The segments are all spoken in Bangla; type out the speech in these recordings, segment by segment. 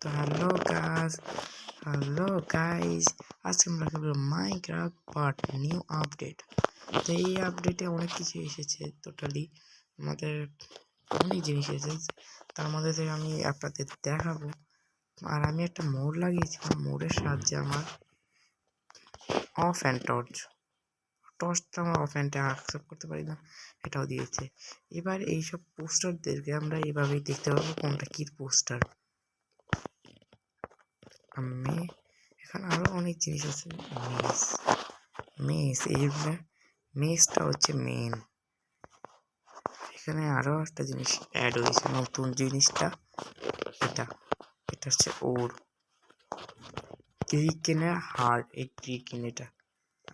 তো হ্যালো গাইস, আজকে আমরা খেলবো মাইনক্রাফট বাট নিউ আপডেট। তো এই আপডেটে অনেক কিছু এসেছে, টোটালি আমাদের অনেক জিনিস এসেছে। তার মধ্যে থেকে আমি আপনাদের দেখাবো। আর আমি একটা মোড লাগিয়েছিলাম, মোডের সাহায্যে আমার অফ অ্যান্ড টর্চটা আমরা অফ অ্যান্ডে অ্যাকসেপ্ট করতে পারি না, এটাও দিয়েছে। এবার এইসব পোস্টারদেরকে আমরা এভাবেই দেখতে পাবো কোনটা কি পোস্টার। আমি এখানে আরো অনেক জিনিস আছে। মেস মেসটা হচ্ছে মেন। এখানে আরো একটা জিনিস অ্যাড হয়েছে, নতুন জিনিসটা এটা হচ্ছে ওর ক্রিকেনের হার্ট। এই ক্রিকেন এটা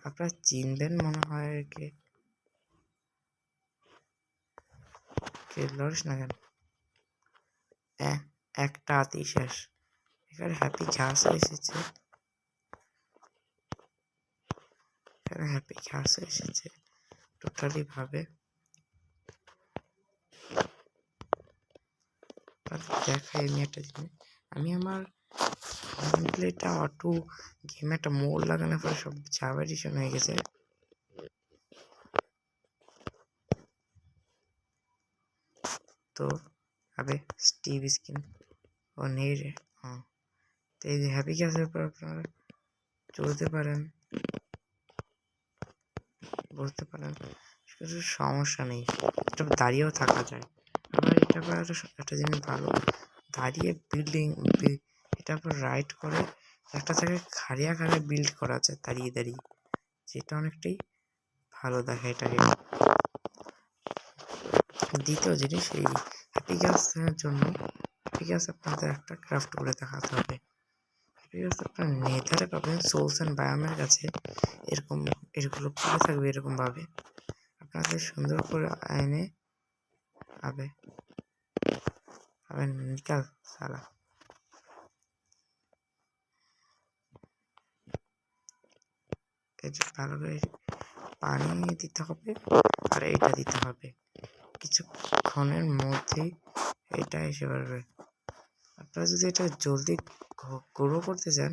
আপনারা চিনবেন মনে হয়। কে লড়িস না কেন, একটা হাতেই শেষ। এখানে হ্যাপি ঘাস এসেছে, টোটালি ভাবে দেখাই। আমি একটা জিনিস, আমি আমার প্লেটা অটো গেমে একটা মোড লাগানোর পরে সব জাভারিশন হয়ে গেছে। তো আবে স্টিভ স্কিন ও নেই রে। তো এই যে হ্যাপি গ্যাসের উপর আপনারা চলতে পারেন, বলতে পারেন, কিছু সমস্যা নেই। এটা দাঁড়িয়েও থাকা যায়। আবার এটা আবার একটা জিনিস ভালো, দাঁড়িয়ে বিল্ডিং এটা আবার রাইট করে একটা জায়গায় খাড়িয়া বিল্ড করা যায় দাঁড়িয়ে, যেটা অনেকটাই ভালো দেখে এটাকে। দ্বিতীয় জিনিস, এই হ্যাপি গ্যাসের জন্য আপনাদের একটা ক্রাফট করে দেখাতে হবে। হ্যাপি গ্যাস আপনার নেদারে পাবেন, সোলস অ্যান্ড বায়ামের কাছে এরগুলো পড়ে থাকবে এরকম ভাবে। আপনাদের সুন্দর করে আইনে আবে নিকাল সালা। ভালো করে পানি দিতে হবে আর এটা দিতে হবে, কিছুক্ষণের মধ্যেই এটা এসে পারবে। আপনারা যদি এটা জলদি গ্রো করতে চান,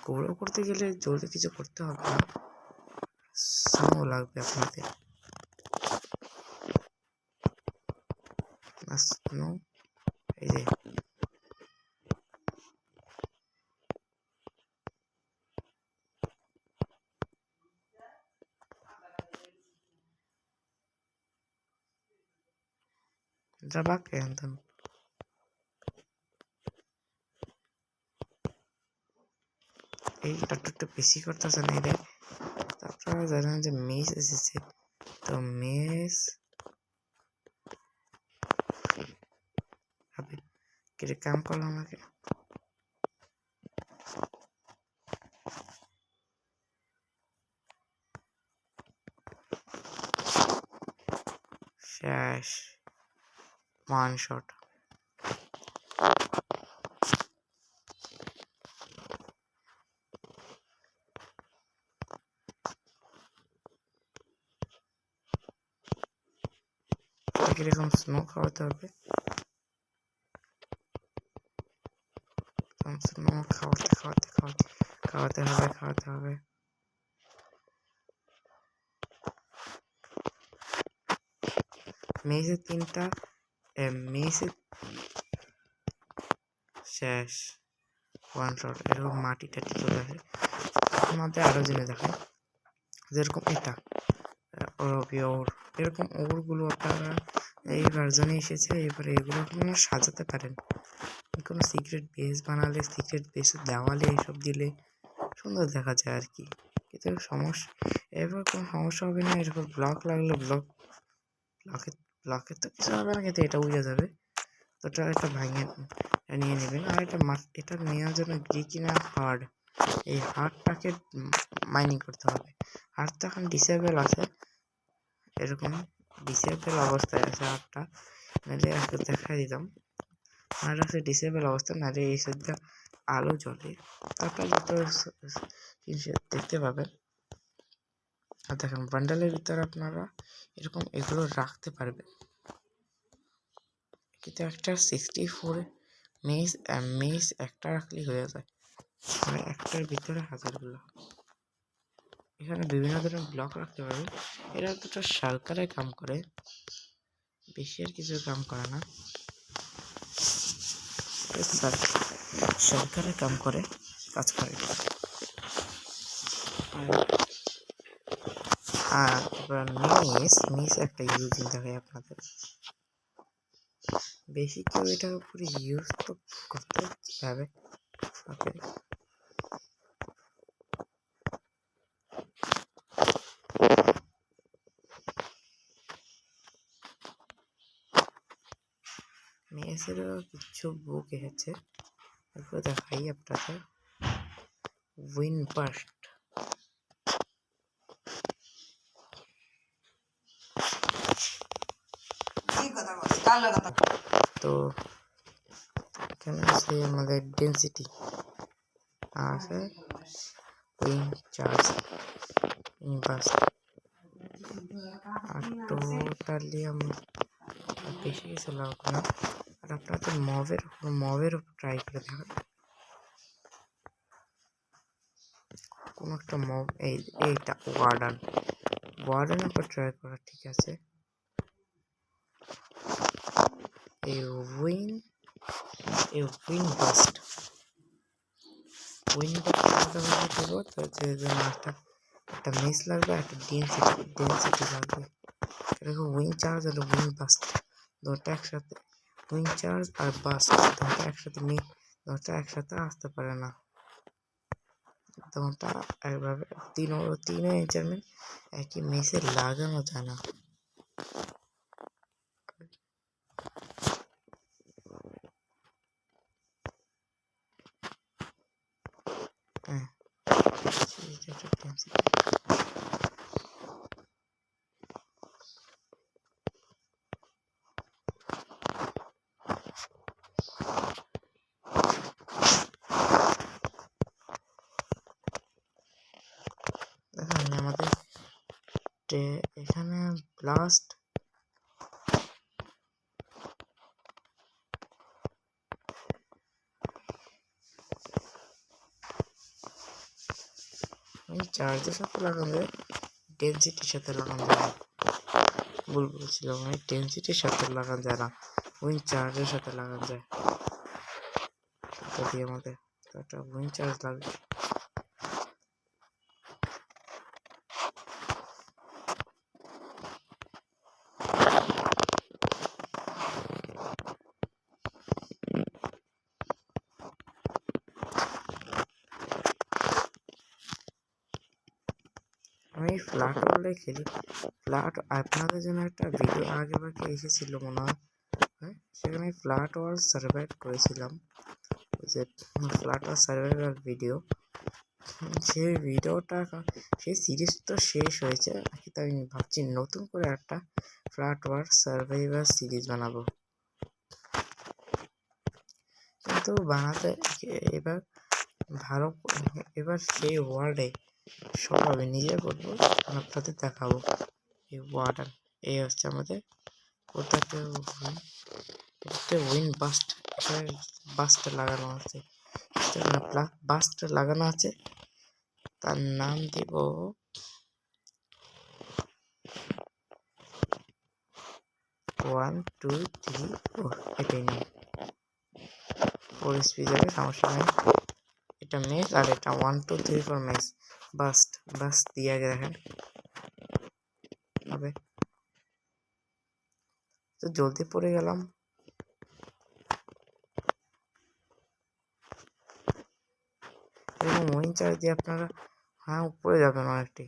গ্রো করতে গেলে জলদি কিছু করতে হবে না, স্নো লাগবে আপনাদের। স্নো এই যে যাবাক একদম। এইটা একটু বেশি করতেছে না এটা। আপনারা জানেন যে মেস এসেছে, তো মেস কাম করলাম আমাকে শেষ ওয়ান শট। কিরকম স্নো খাওয়াতে হবে, স্নো খাওয়াতে হবে। মেসে তিনটা, মেসে শেষ ওয়ান শট। এরকম মাটি টাটি চলে আসে। আমাদের আরো জিনিস দেখায়, যেরকম এটা ওর এরকম ওরগুলো আপনারা এই ভার্জনে এসেছে। এবারে এগুলো আপনারা সাজাতে পারেন। কোনো সিক্রেট বেস বানালে, সিক্রেট বেসের দেওয়ালে এইসব দিলে সুন্দর দেখা যায় আর কি। কিন্তু এবার কোনো সমস্যা হবে না। এরপর ব্লক লাগলে ব্লকের তো কিছু হবে না, কিন্তু এটা উড়ে যাবে। তো এটা ভাঙে নিয়ে নেবেন। আর এটা নেওয়ার জন্য গ্রিকিনা হার্ড, এই হার্ডটাকে মাইনিং করতে হবে। হার্ড তো এখন ডিসেবল আছে, এরকম ডিসেবল অবস্থায় আছে হার্ডটা, নাহলে আজকে দেখাই দিতাম। হার্ড আছে ডিসেবল অবস্থা, নাহলে এই সাইডটা আলো জ্বলে, তারপরে যত দেখতে পাবেন। আর দেখেন বান্ডালের ভিতরে আপনারা এরকম এগুলো রাখতে পারবেন। কিন্তু একটা 64 মেস একটা রাখলেই হয়ে যায়, আর একটার ভিতরে হাজারগুলো। এখানে বিভিন্ন ধরনের ব্লক রাখতে পারবেন। এরা দুটো সরকারে কাম করে, বেশি আর কিছু কাম করে না। সরকারে কাম করে, কাজ করে। আর মিস একটা ইউজিং দেখায় আপনাদের। বেশি কেউ এটার উপরে ইউজ তো করতে হবে। মেসেরও কিছু বুক এসেছে, এরপর দেখাই আপনাদের। উইন বাস্ট, তো এখানে আছে আমাদের ডেন্সিটি, আছে উইন চার্জ, উইন বাস্ট। আর টোটালি আমরা বেশি কিছু লাগবে না। আর আপনারা তো মবের ট্রাই করে দেখান। কোন একটা মব, এইটা ওয়ার্ডানের উপর ট্রাই করা ঠিক আছে। এই উইন বাস্ট দেবো, তো যে জন্য একটা মেস লাগবে, একটা ডেন্সিটি লাগবে। এরকম উইন চার্জ আর উইন বাস্ট দুটো একসাথে, উইন চার্জ আর বাস্ট দুটো একসাথে আসতে পারে না। দুটা একভাবে তিনও মেজারমেন্ট একই মেসে লাগানো যায় না। হ্যাঁ, দেখেন আমাদের এখানে ব্লাস্ট চার্জের সাথে লাগানো যায়, ডেন্সিটির সাথে লাগানো যায় না। বলছিলাম আমি, ডেন্সিটির সাথে লাগানো যায় না, উইন চার্জের সাথে লাগানো যায়। যদি আমাদের একটা উইন চার্জ লাগবে, আমি ফ্ল্যাট ওয়ার্ল্ডে খেলি। ফ্ল্যাট আপনাদের জন্য একটা ভিডিও আগে বাকি এসেছিল মনে হয়, সেখানে ফ্ল্যাট ওয়ার্ল্ড সার্ভাইভ করেছিলাম, যে ফ্ল্যাট ওয়ার্ল্ড সার্ভাইভার ভিডিও। সেই ভিডিওটা, সেই সিরিজ তো শেষ হয়েছে, কিন্তু আমি ভাবছি নতুন করে একটা ফ্ল্যাট ওয়ার্ল্ড সার্ভাইভার সিরিজ বানাবো, কিন্তু বানাতে এবার ভালো, এবার সেই ওয়ার্ল্ডে সব আমি নিজে করবো, আপনাদের দেখাবো। এই ওয়ার্ডার, এই হচ্ছে আমাদের কোথাতে উইন বাস্ট, বাস্ট লাগানো আছে, বাস্ট লাগানো আছে। তার নাম দিব 1 2 3 4, এটাই নাম। 4 স্পিড যাবে, সমস্যা নেই। এটা মেস আর এটা 1 2 3 4 মেস। বাস্ট দিয়ে আগে দেখেন হবে, তো জলদি পড়ে গেলাম। এরকম উইন চার্জ দিয়ে আপনারা উপরে যাবেন অনেকটি।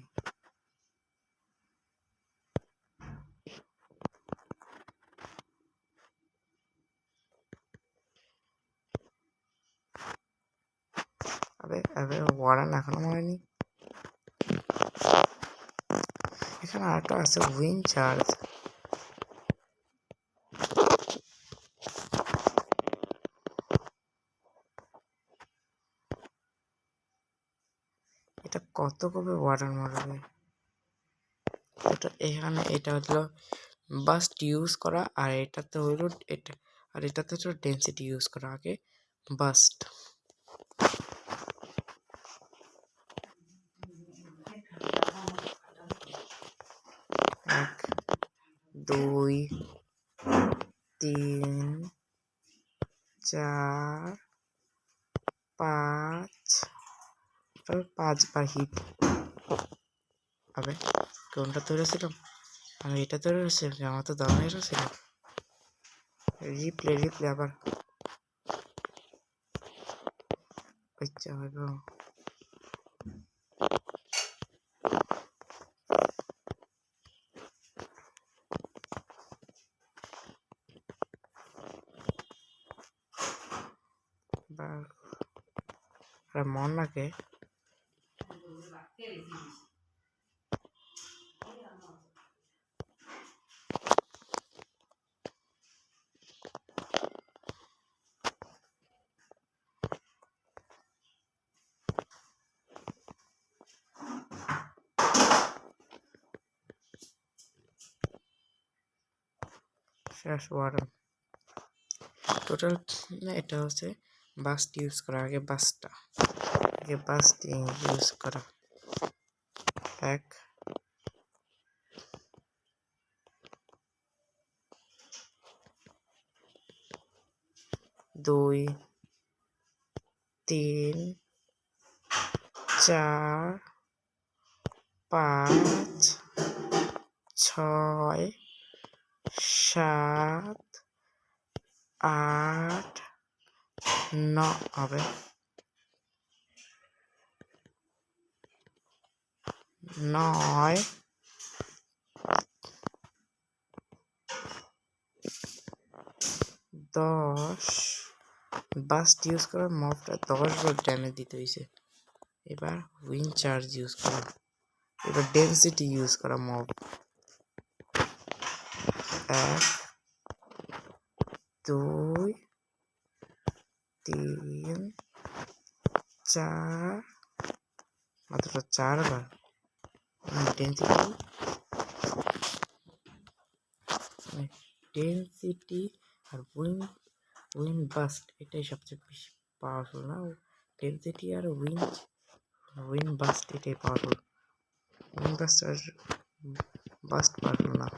ওয়ারান এখনো মরেনি। এখানে আরেকটা আছে উইন চার্জ, এটা কত কবে ওয়ারান মারবে। এখানে এটা হলো বাস্ট ইউজ করা, আর এটাতে হলো এটা, আর এটাতে হলো ডেন্সিটি ইউজ করা। আগে বাস্ট। 1 2 3 4 5 5বার হিট। আবে কোনটা ধরেছিলাম আমি? এটা ধরে রেখেছিলাম, আমার তো দাম হয়ে ছিল। রিপ্লে আবার আচ্ছা হইব। মন নাকে শেষ ওয়ার্ডন টোটাল। এটা হচ্ছে বাস্ট ইউজ করা। আগে বাস্ট ইউজ করা। 1 2 3 4 5 6 7 8 9 হবে 9 10। বাস্ট ইউজ করার মবটা 10 বার ড্যামেজ দিতে হয়েছে। এবার উইন চার্জ ইউজ করা। এবার ডেন্সিটি ইউজ করা মব। 1 2 3 4 মাত্র 4 বার। ডেন্সিটি আর উইন বাস্ট এটাই সবচেয়ে বেশি পাওয়ারফুল না? ডেন্সিটি আর উইন বাস্ট এটাই পাওয়ারফুল। উইন বাস্ট আর বাস্ট পাওয়ারফুল না।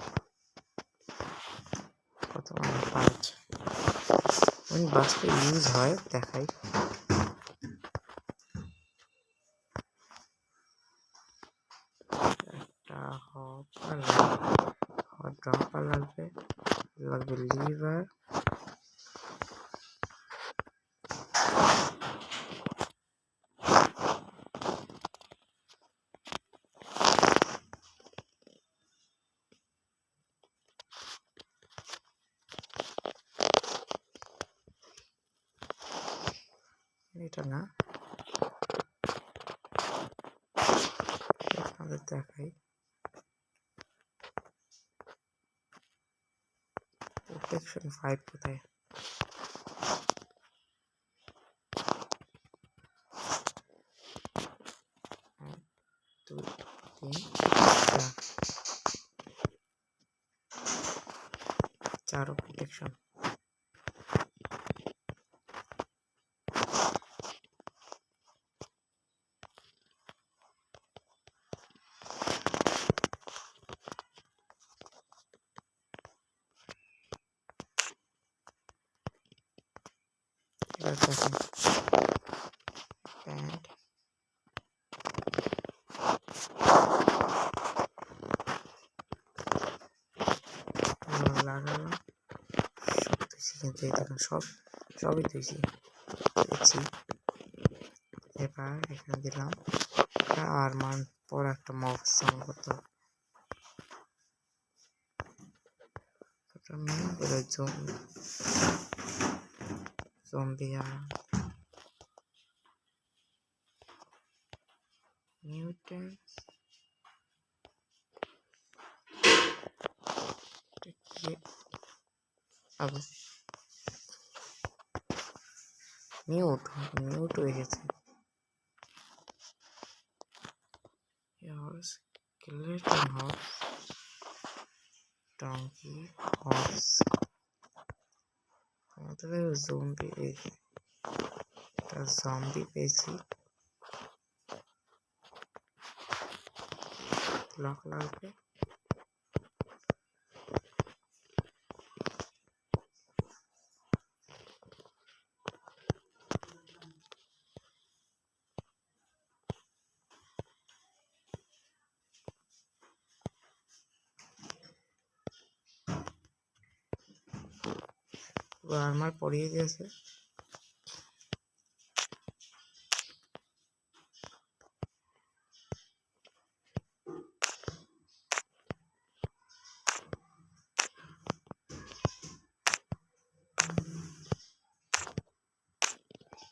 কত মানে 5 উইন বাস্টে ইউজ হয় দেখাই। একটা ড্রপার লাগবে লিভার। এটা না, আপনাদের দেখাই। প্রোটেকশন 5 কোথায়? 1 2 3 4 প্রোটেকশন। এবার দেখেন প্যান্ট লাগালাম, সব ধুইছি, কিন্তু এই দেখেন সবই ধুইছি। এবার এখানে দিলাম আর পর একটা মব সাউন্ড করতে হবে। জম্বিয়া মিউটেন্ট মিউট হয়ে গেছে। skeleton horse, donkey horse, আমাদের জম্বি। জম্বি পেয়েছি, লক লাগবে। আর্মার পরিয়ে দিয়েছে।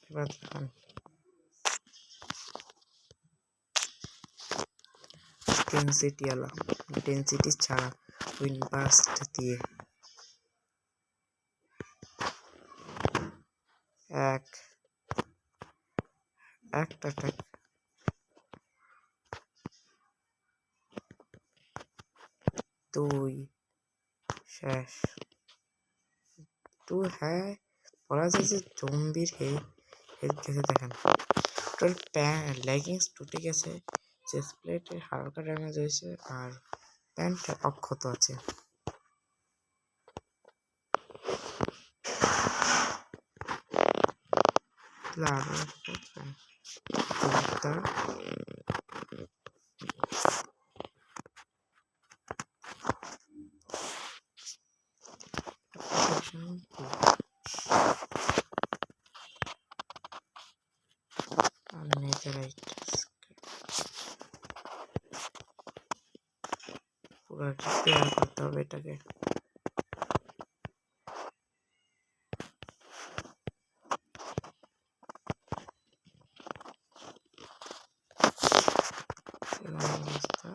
এবার দেখুন ডেন্সিটি আলা, ডেন্সিটি ছাড়া উইনবাস্ট দিয়ে একটা অ্যাটাক, দুই শেষ। তো হ্যাঁ, বলা যায় যে জম্বির হেড গেছে। দেখেন টোটাল লেগিংস টুটে গেছে, চেস্ট প্লেটে হালকা ড্যামেজ হয়েছে, আর প্যান্ট অক্ষত আছে। আরো একটা পুরো রিপেয়ার করতে হবে এটাকে। অবস্থা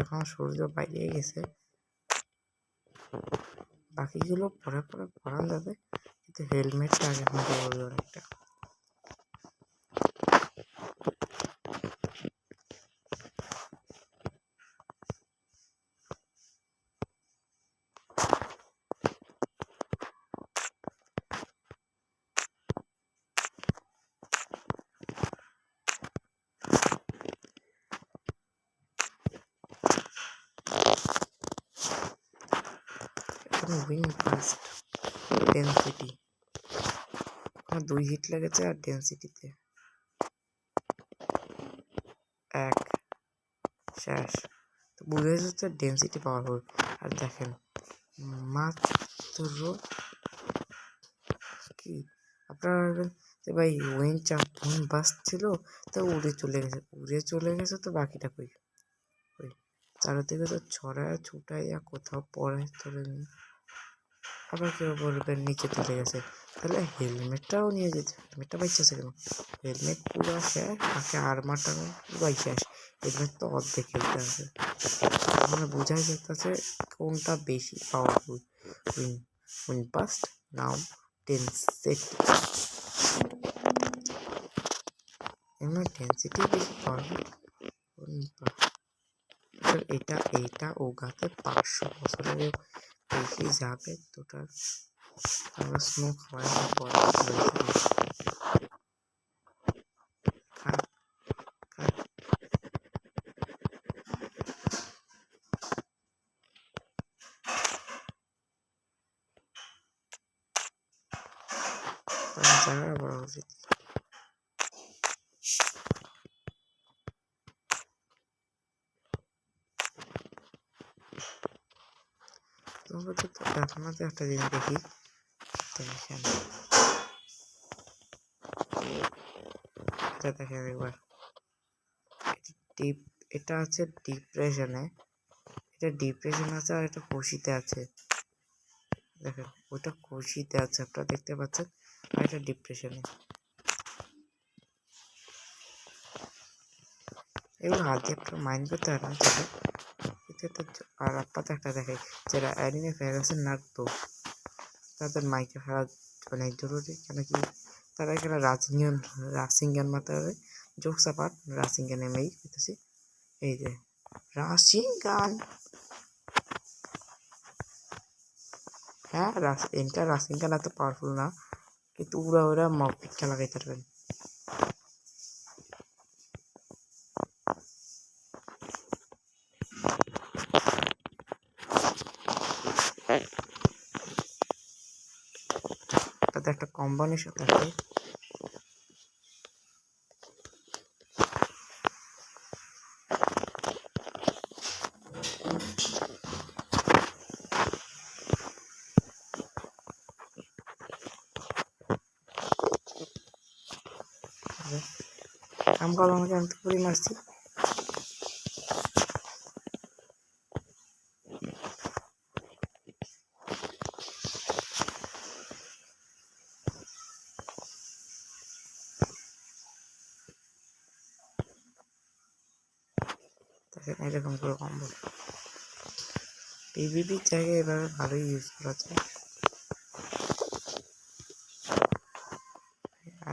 এখন সূর্য বাইরে গেছে, বাকিগুলো পরে পরে পরান যাবে, কিন্তু হেলমেটটা আগে নিতে বলবে অনেকটা। উইং ফাস্ট ডেন্সিটি, ওখানে 2 হিট লেগেছে, আর ডেন্সিটিতে 1 শেষ। তো বুঝে যাচ্ছে ডেন্সিটি পাওয়ারফুল। আর দেখেন মাত্র কি আপনারা ভাববেন যে ভাই উইং বাস্ট ছিল, তো উড়ে চলে গেছে, তো বাকিটা কই? চারিদিকে তো ছড়ায় ছুটাইয়া কোথাও পড়ে চলে নি। আবার কেউ বলবেন নিচে চলে গেছে, তাহলে হেলমেটটাও নিয়ে যেতে। হেলমেটটা বাইচেছে কেন? হেলমেট পুরো শেষ, বাকি আর্মারটা পুরাই শেষ। হেলমেট তো অর্ধেক খেলতে আছে, মানে বোঝাই যাচ্ছে কোনটা বেশি পাওয়ারফুল। উইন বাস্ট নাও ডেন্সিটি, এমন ডেন্সিটি বেশি পাওয়ারফুল। এইটা ওগাতে 500 বছরের বেশি যাবে টোটাল। আমরা স্নো খাওয়ার পর জায়গা বড় উচিত। আপনাদের একটা জিনিস দেখি, দেখেন একবার ডিপ এটা আছে ডিপ্রেশনে, এটা ডিপ্রেশন আছে আর এটা খুশিতে আছে। দেখেন ওটা খুশিতে আছে আপনারা দেখতে পাচ্ছেন, আর এটা ডিপ্রেশনে। এগুলো হাত দিয়ে আপনারা মাইন্ড করতে পারেন তবে আর আপনাদের একটা দেখে যারা অ্যানিমে ফ্যান আছেন নারুতো, তাদের মাইকে ফেলা অনেক জরুরি, কেন কি তারা এখানে রাসিঙ্গান মারতে হবে। জোকস আপার্ট, রাসিঙ্গান এমএই হইতেছি, এই যে রাসিঙ্গান। হ্যাঁ এটা রাসিঙ্গান এত পাওয়ারফুল না, কিন্তু ওরা পিঠা লাগাইতে পারবেন। তাতে একটা কম্বিনেশন থাকে। কাম করলাম আমাকে, আমি তো পুরি মারছি। দেখেন এরকম করে কম্বো পিভিপির জায়গায় এভাবে ভালোই ইউজ করা যায়।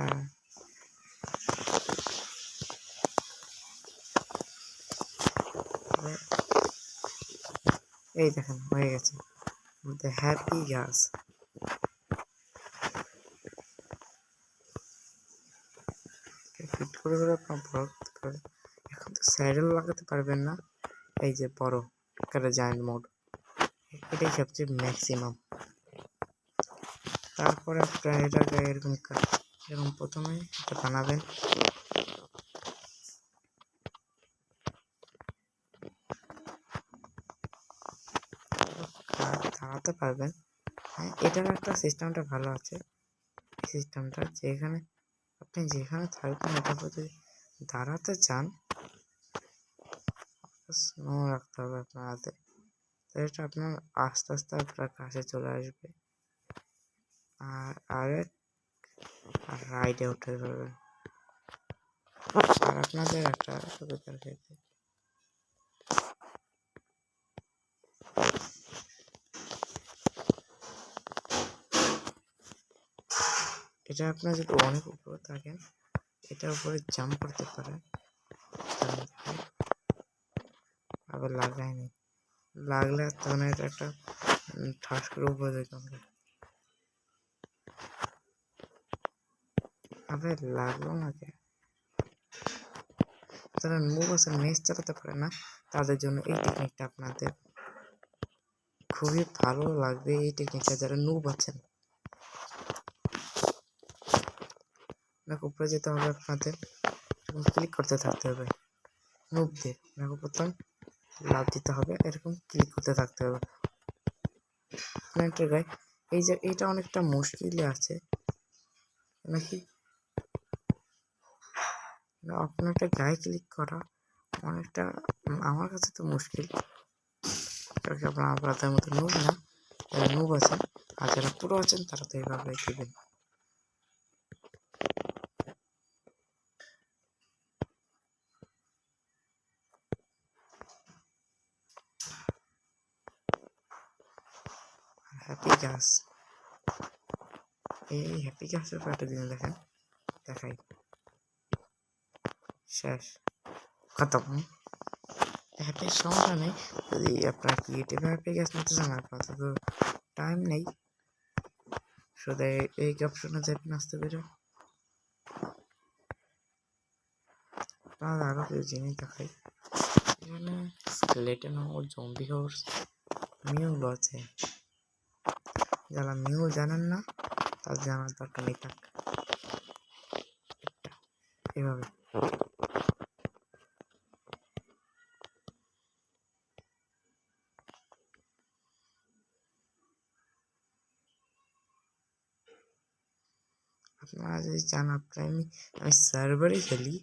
আর এই দেখেন হয়ে গেছে আমাদের হ্যাপি গ্যাস। ফিট করে করে আপনার বড় করতে পারবেন। এখন তো স্যাডেল লাগাতে পারবেন না, এই যে বড় একটা জায়ান্ট মোড, এটাই সবচেয়ে ম্যাক্সিমাম। তারপরে আপনার এটাকে এরকম প্রথমে এটা বানাবেন। দাঁড়াতে পারবেন। হ্যাঁ এটার একটা সিস্টেমটা ভালো আছে, সিস্টেমটা যেখানে আপনি যেখানে থাকবেন এটা যদি দাঁড়াতে চান স্নো রাখতে হবে আপনার হাতে, এটা আপনার আস্তে আস্তে আপনার কাছে চলে আসবে। আর রাইডে উঠে পারবেন। আর আপনাদের একটা সুবিধার ক্ষেত্রে এটা আপনার যদি অনেক উপরে থাকেন এটার উপরে জাম্প করতে পারেন। আবার লাগায়নি, লাগলে তখন এটা একটা ঠাস করে উপরে যেতে হবে। আবার লাগলো না কে, যারা নুব আছেন মেস চালাতে পারে না তাদের জন্য এই টেকনিকটা আপনাদের খুবই ভালো লাগবে। এই টেকনিকটা যারা নুব আছেন, উপরে যেতে হবে আপনাদের, ক্লিক করতে থাকতে হবে নুবদের, প্রথম লাভ দিতে হবে, এরকম ক্লিক করতে থাকতে হবে গায়ে। এই যে এটা অনেকটা মুশকিলে আছে নাকি, আপনার একটা গায়ে ক্লিক করা অনেকটা আমার কাছে তো মুশকিল। আপনার আপনাদের মতো নুব না, যারা নুব আছেন আর যারা পুরো আছেন তারা তো এইভাবে দেবেন। হ্যাপি গ্যাস, এই হ্যাপি গ্যাসের একটা দিন দেখেন দেখাই, শেষ খতম। হ্যাপির সমস্যা নেই, যদি আপনার ক্রিয়েটিভ হ্যাপি গ্যাস নিতে চান আপনার তো টাইম নেই, শুধু এই অপশনে যাবেন আসতে পেরে। আপনার আরও কিছু জিনিস দেখাই, এখানে স্কেলেটন ও জম্বি হর্স মিউল আছে, যারা মিউল জানেন না তাদের জানার দরকার নেই থাক। এভাবে আপনারা যদি চান আমি সার্ভারে খেলি,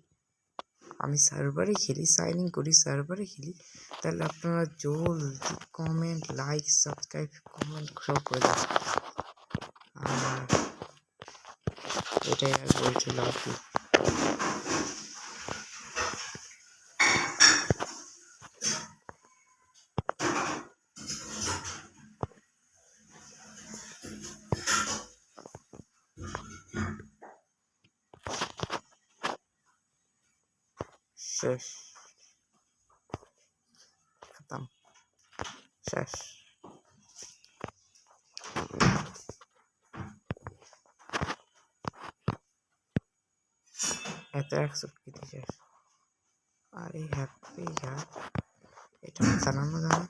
আমি সার্ভারে খেলি, সাইন ইন করি, সার্ভারে খেলি, তাহলে আপনারা জলদি কমেন্ট, লাইক, সাবস্ক্রাইব, কমেন্ট সব করে দেন। আর এটাই আর বলছিল আর কি। শেষ, খতম, শেষ। এত অ্যাকসেপ্ট শেষ। আর এই হ্যাপি এটা জানানো জানে,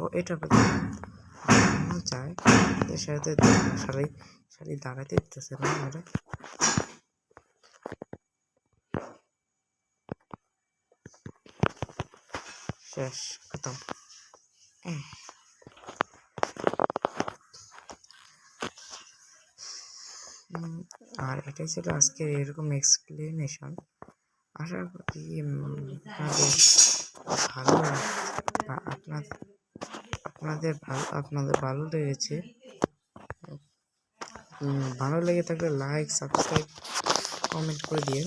ও এটা জানানো চায় যে সাথে সারি দাঁড়াতে দিতেছে না আমাদের। শেষ, খতম। আর এটাই ছিল আজকের এরকম এক্সপ্লেনেশন। আশা করি আপনাদের ভালো লেগেছে। ভালো লেগে থাকলে লাইক, সাবস্ক্রাইব, কমেন্ট করে দিন।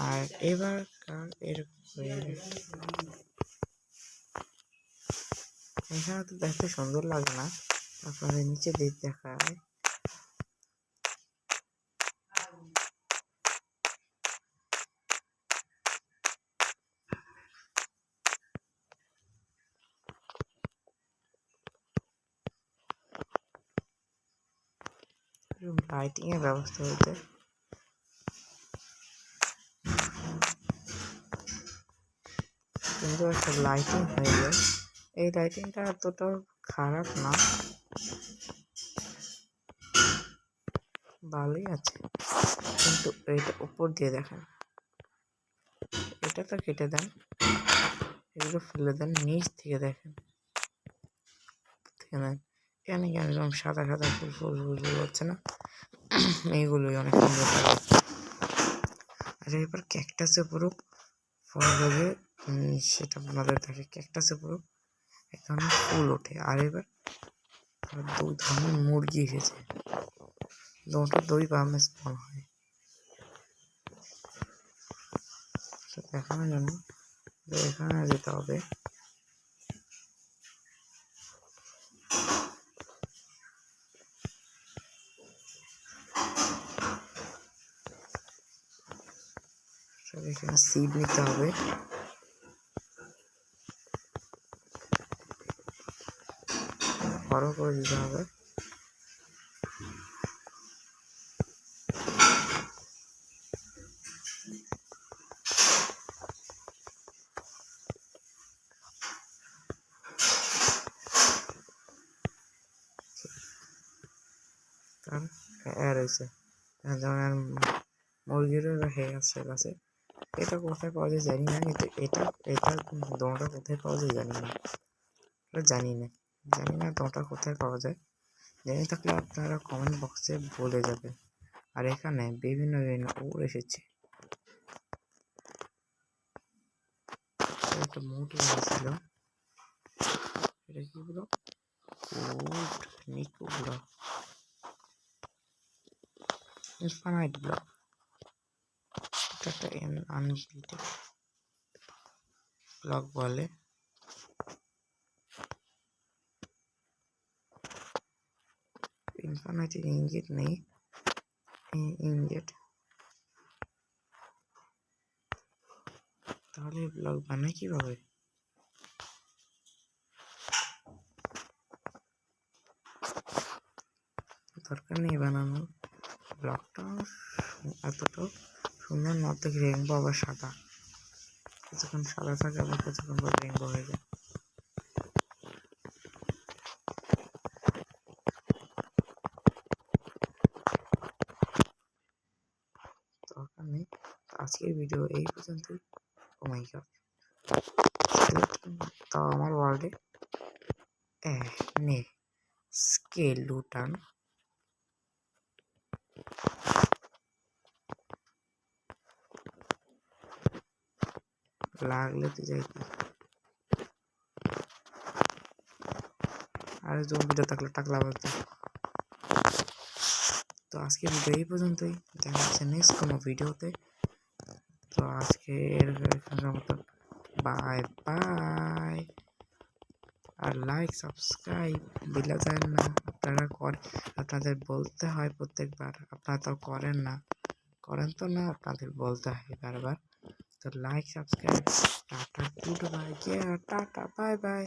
আর এবারকার এরকম এখানে তো দেখতে সুন্দর লাগে না, আপনাদের নিচে দিয়ে দেখায়। লাইটিং এর ব্যবস্থা হইতে কিন্তু একটা লাইটিং হয়ে যায়। এই লাইটিংটা এতটাও খারাপ না, ভালোই আছে। কিন্তু এটা উপর দিয়ে দেখেন, এটা তো কেটে দেন, এগুলো ফেলে দেন, নিচ থেকে দেখেন, এখানে একদম সাদা সাদা ফুল ফুল ফুল ফুল হচ্ছে না, এইগুলোই অনেক সুন্দর লাগে। আর এবার ক্যাকটাসে পুরো ফল হবে, সেটা আপনাদের দেখে ক্যাকটাসে পুরো এক ধরনের ফুল ওঠে। আর এবার দু ধরনের মুরগি এসেছে, দুই বামে স্পন হয়। দেখানোর জন্য এখানে যেতে হবে, এখানে সিড নিতে হবে, বড় করে দিতে হবে। রয়েছে যেমন মুরগিরও হয়ে গেছে গাছে। এটা কোথায় পাওয়া যায় জানি না, কিন্তু এটা দোঁটা কোথায় পাওয়া যায় জানি না, জানি না দোঁটা কোথায় পাওয়া যায়। জেনে থাকলে আপনারা কমেন্ট বক্সে বলে যাবেন। আর এখানে বিভিন্ন উড় এসেছে, একটা মোটর ছিল, এটা কি বলো, নিকো ব্লক, ইনফাইনাইট ব্লক, এটা একটা আনলিমিটেড ব্লক বলে। ইনফাইনাইটের ইনগেট নেই, ইনগেট তাহলে ব্লক বানায় কিভাবে? দরকার নেই বানানোর, ব্লকটা এতটাও সুন্দর না, থেকে রেইনবো আবার সাদা, কিছুক্ষণ সাদা থাকে আবার কিছুক্ষণ পর রেইনবো হয়ে যায়। দরকার নেই, আজকের ভিডিও এই পর্যন্তই। ও মাই গড, তাও আমার ওয়ার্ল্ডে নে স্কেলুটান, লাগলে তো যাই কি। আরে জম্বিটা থাকলে টাকলা বলতো। তো আজকে ভিডিও এই পর্যন্তই, দেখা হচ্ছে নেক্সট কোনো ভিডিওতে। তো আজকে এখানকার মতো বাই বাই। আর লাইক সাবস্ক্রাইব দিলে যায় না, আপনারা আপনাদের বলতে হয় প্রত্যেকবার, আপনারা তো করেন না, করেন তো না, আপনাদের বলতে হয় বারবার। তো like subscribe, tata good bye, tata bye bye.